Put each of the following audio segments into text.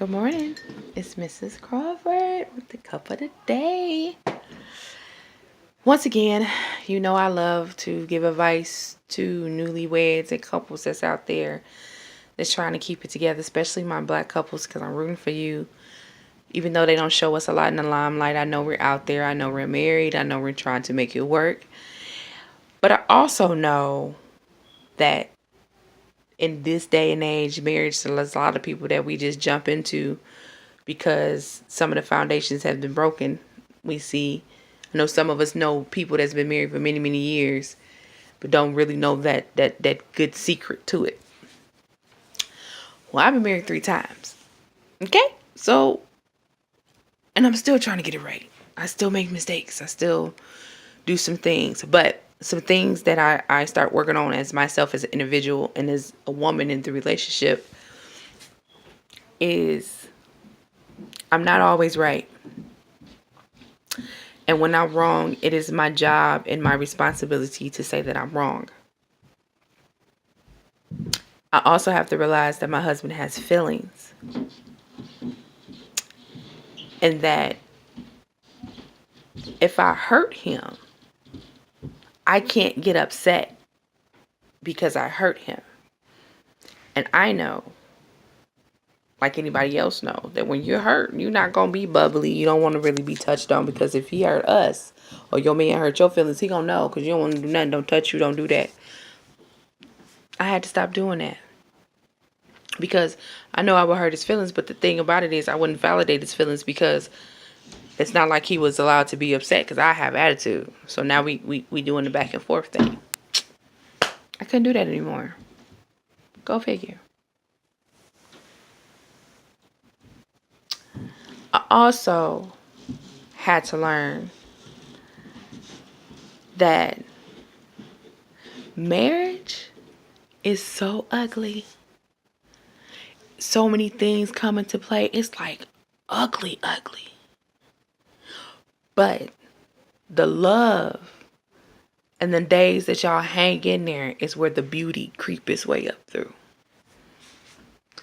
Good morning. It's Mrs. Crawford with the cup of the day. Once again, you know I love to give advice to newlyweds and couples that's out there that's trying to keep it together, especially my black couples, because I'm rooting for you. Even though they don't show us a lot in the limelight, I know we're out there. I know we're married. I know we're trying to make it work. But I also know that in this day and age, marriage, there's a lot of people that we just jump into because some of the foundations have been broken. We see, I know some of us know people that's been married for many, many years, but don't really know that good secret to it. Well, I've been married 3 times. Okay? So, and I'm still trying to get it right. I still make mistakes. I still do some things. But some things that I start working on as myself as an individual and as a woman in the relationship is I'm not always right. And when I'm wrong, it is my job and my responsibility to say that I'm wrong. I also have to realize that my husband has feelings. And that if I hurt him, I can't get upset because I hurt him. And I know, like anybody else know, that when you're hurt, you're not going to be bubbly. You don't want to really be touched on, because if he hurt us or your man hurt your feelings, he going to know, because you don't want to do nothing. Don't touch you. Don't do that. I had to stop doing that because I know I would hurt his feelings. But the thing about it is I wouldn't validate his feelings, because it's not like he was allowed to be upset because I have attitude. So now we doing the back and forth thing. I couldn't do that anymore. Go figure. I also had to learn that marriage is so ugly. So many things come into play. It's like ugly. But the love and the days that y'all hang in there is where the beauty creep its way up through.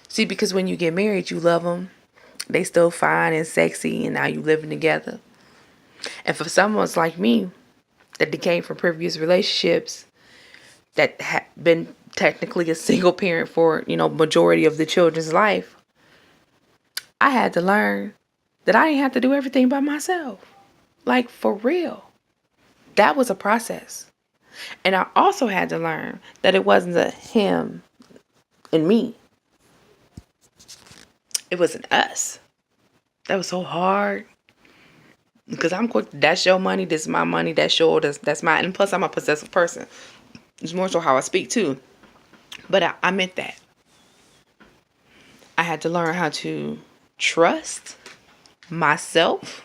See, because when you get married, you love them. They still fine and sexy, and now you living together. And for someone like me that came from previous relationships that had been technically a single parent for, majority of the children's life, I had to learn that I didn't have to do everything by myself. Like, for real. That was a process. And I also had to learn that it wasn't a him and me. It was an us. That was so hard. Because I'm quick, that's your money, this is my money, that's yours, that's mine. And plus, I'm a possessive person. It's more so how I speak too. But I meant that. I had to learn how to trust myself,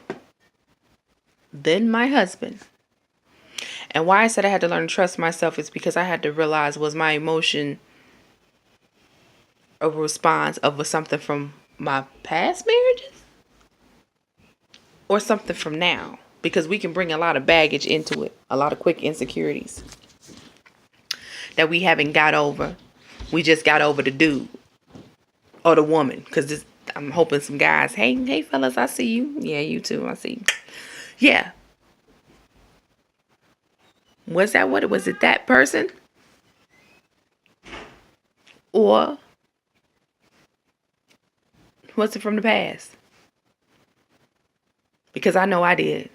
then my husband. And why I said I had to learn to trust myself is because I had to realize, was my emotion a response of something from my past marriages or something from now? Because we can bring a lot of baggage into it, a lot of quick insecurities that we haven't got over. We just got over the dude or the woman. Because I'm hoping some guys, hey fellas, I see you. Yeah, you too, I see you. Yeah. Was it that person? Or was it from the past? Because I know I did.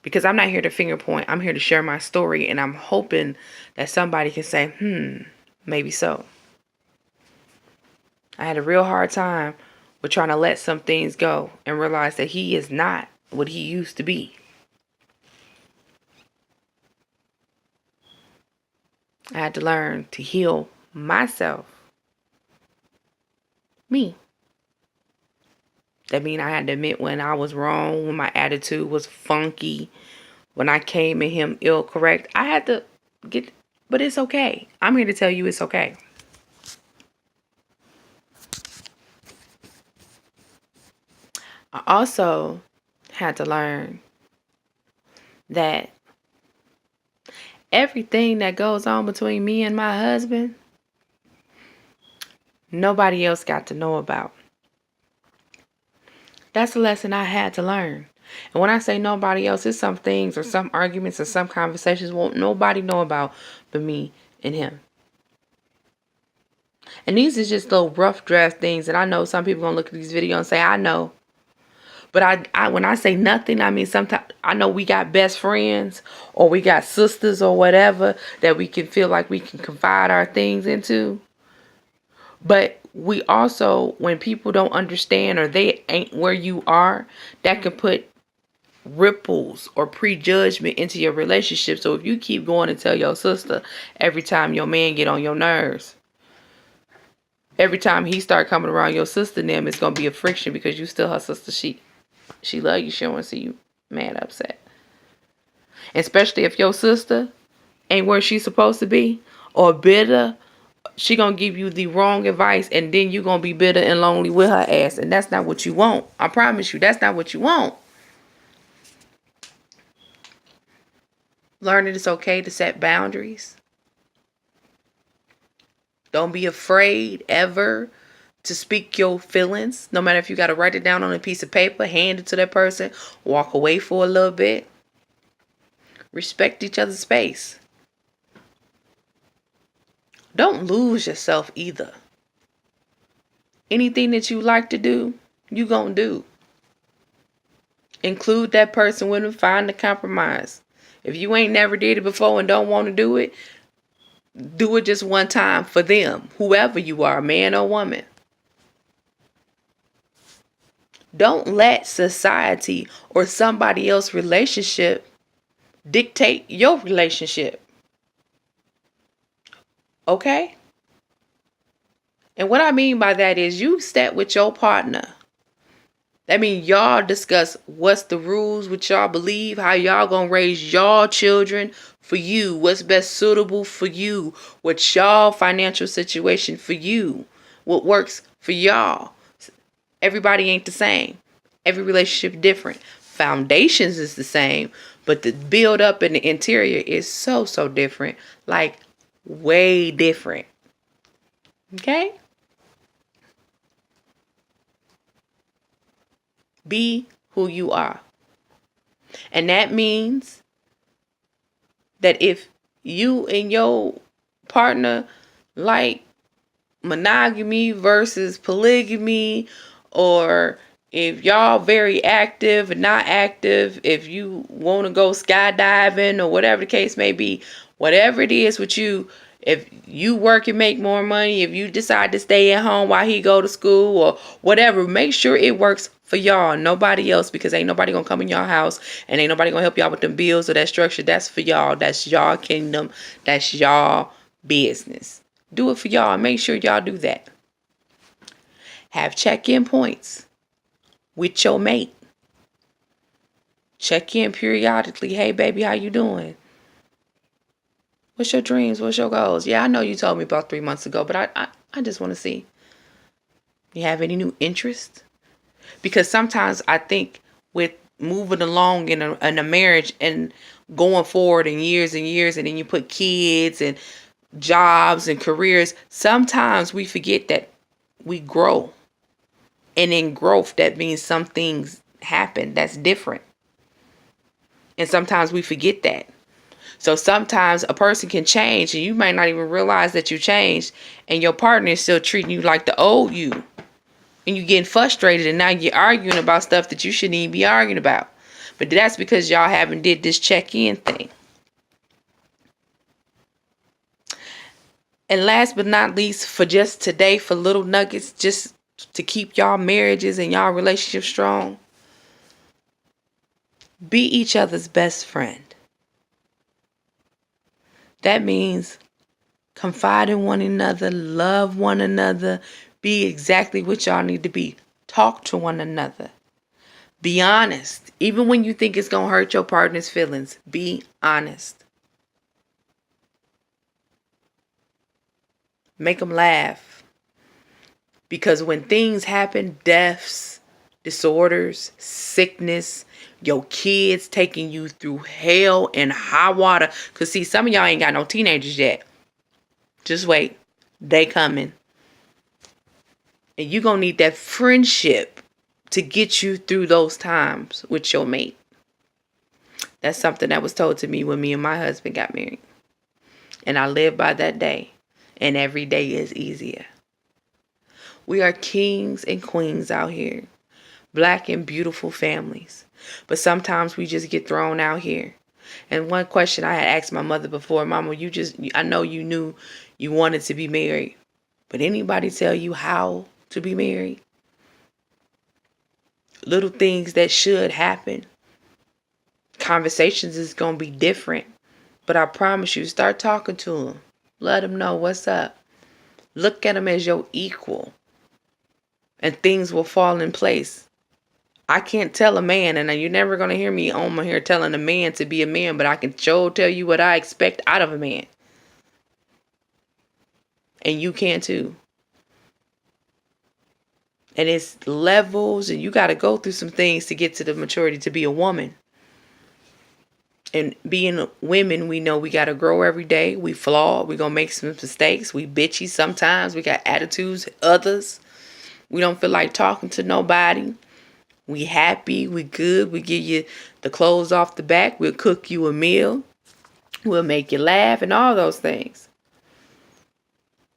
Because I'm not here to finger point. I'm here to share my story. And I'm hoping that somebody can say, maybe so. I had a real hard time with trying to let some things go and realize that he is not what he used to be. I had to learn to heal myself. Me. That means I had to admit when I was wrong, when my attitude was funky, when I came at him ill correct. I had to but it's okay. I'm here to tell you it's okay. I also had to learn that everything that goes on between me and my husband, nobody else got to know about. That's a lesson I had to learn. And when I say nobody else, it's some things or some arguments or some conversations won't nobody know about but me and him. And these are just little rough draft things that I know some people gonna look at these videos and say, I know. But I when I say nothing, I mean sometimes I know we got best friends or we got sisters or whatever that we can feel like we can confide our things into. But we also, when people don't understand or they ain't where you are, that can put ripples or prejudgment into your relationship. So if you keep going to tell your sister every time your man get on your nerves, every time he start coming around your sister and them, it's gonna be a friction because you still her sister. She love you. She don't want to see you mad, upset. Especially if your sister ain't where she's supposed to be or bitter, she gonna give you the wrong advice and then you gonna be bitter and lonely with her ass. And that's not what you want. I promise you, that's not what you want. Learn that it's okay to set boundaries. Don't be afraid ever to speak your feelings. No matter if you got to write it down on a piece of paper, hand it to that person, walk away for a little bit. Respect each other's space. Don't lose yourself either. Anything that you like to do, you gonna do. Include that person with them. Find the compromise. If you ain't never did it before and don't want to do it just one time for them, whoever you are, man or woman. Don't let society or somebody else's relationship dictate your relationship. Okay? And what I mean by that is you step with your partner. That means y'all discuss what's the rules, what y'all believe, how y'all gonna raise y'all children for you, what's best suitable for you, what's y'all financial situation for you, what works for y'all. Everybody ain't the same. Every relationship different. Foundations is the same, but the build up in the interior is so different. Like way different. Okay? Be who you are. And that means that if you and your partner like monogamy versus polygamy, or if y'all very active and not active, if you want to go skydiving or whatever the case may be, whatever it is with you, if you work and make more money, if you decide to stay at home while he go to school or whatever, make sure it works for y'all, nobody else, because ain't nobody gonna come in y'all house and ain't nobody gonna help y'all with them bills or that structure. That's for y'all. That's y'all kingdom. That's y'all business. Do it for y'all. Make sure y'all do that. Have check-in points with your mate. Check in periodically. Hey, baby, how you doing? What's your dreams? What's your goals? Yeah, I know you told me about 3 months ago, but I just want to see. You have any new interest? Because sometimes I think with moving along in a marriage and going forward in years and years, and then you put kids and jobs and careers, sometimes we forget that we grow. And in growth, that means some things happen that's different. And sometimes we forget that. So sometimes a person can change and you might not even realize that you changed, and your partner is still treating you like the old you. And you're getting frustrated and now you're arguing about stuff that you shouldn't even be arguing about. But that's because y'all haven't did this check-in thing. And last but not least, for just today, for little nuggets, just to keep y'all marriages and y'all relationships strong, be each other's best friend. That means confide in one another, love one another, be exactly what y'all need to be. Talk to one another. Be honest. Even when you think it's going to hurt your partner's feelings, be honest. Make them laugh. Because when things happen, deaths, disorders, sickness, your kids taking you through hell and high water. Because see, some of y'all ain't got no teenagers yet. Just wait. They coming. And you're going to need that friendship to get you through those times with your mate. That's something that was told to me when me and my husband got married. And I live by that day. And every day is easier. We are kings and queens out here. Black and beautiful families. But sometimes we just get thrown out here. And one question I had asked my mother before, Mama, I know you knew you wanted to be married. But anybody tell you how to be married? Little things that should happen. Conversations is going to be different. But I promise you, start talking to them. Let them know what's up. Look at them as your equal. And things will fall in place. I can't tell a man, and you're never going to hear me on here telling a man to be a man, but I can sure tell you what I expect out of a man. And you can too. And it's levels, and you got to go through some things to get to the maturity to be a woman. And being women, we know we got to grow every day. We flawed. We're going to make some mistakes. We bitchy sometimes. We got attitudes. Others. We don't feel like talking to nobody. We happy. We good. We give you the clothes off the back. We'll cook you a meal. We'll make you laugh and all those things.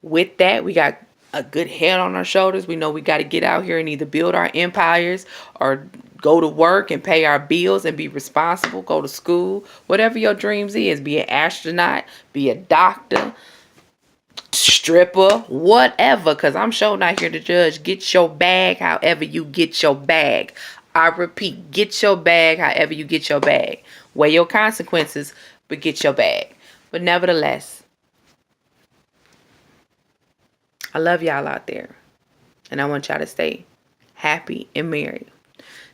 With that, we got a good head on our shoulders. We know we got to get out here and either build our empires or go to work and pay our bills and be responsible, go to school, whatever your dreams is. Be an astronaut, be a doctor, stripper, whatever. Because I'm sure not here to judge. Get your bag however you get your bag. I repeat, get your bag however you get your bag. Weigh your consequences, but get your bag. But nevertheless, I love y'all out there. And I want y'all to stay happy and married.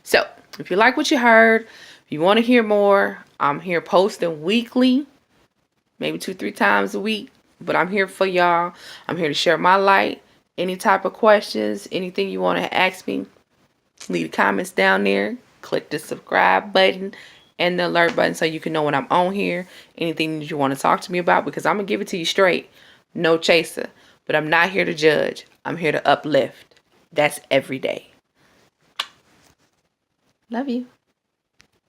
So, if you like what you heard, if you want to hear more, I'm here posting weekly, maybe 2-3 times a week. But I'm here for y'all. I'm here to share my light. Any type of questions, anything you want to ask me, leave comments down there. Click the subscribe button and the alert button so you can know when I'm on here. Anything that you want to talk to me about, because I'm going to give it to you straight. No chaser. But I'm not here to judge. I'm here to uplift. That's every day. Love you.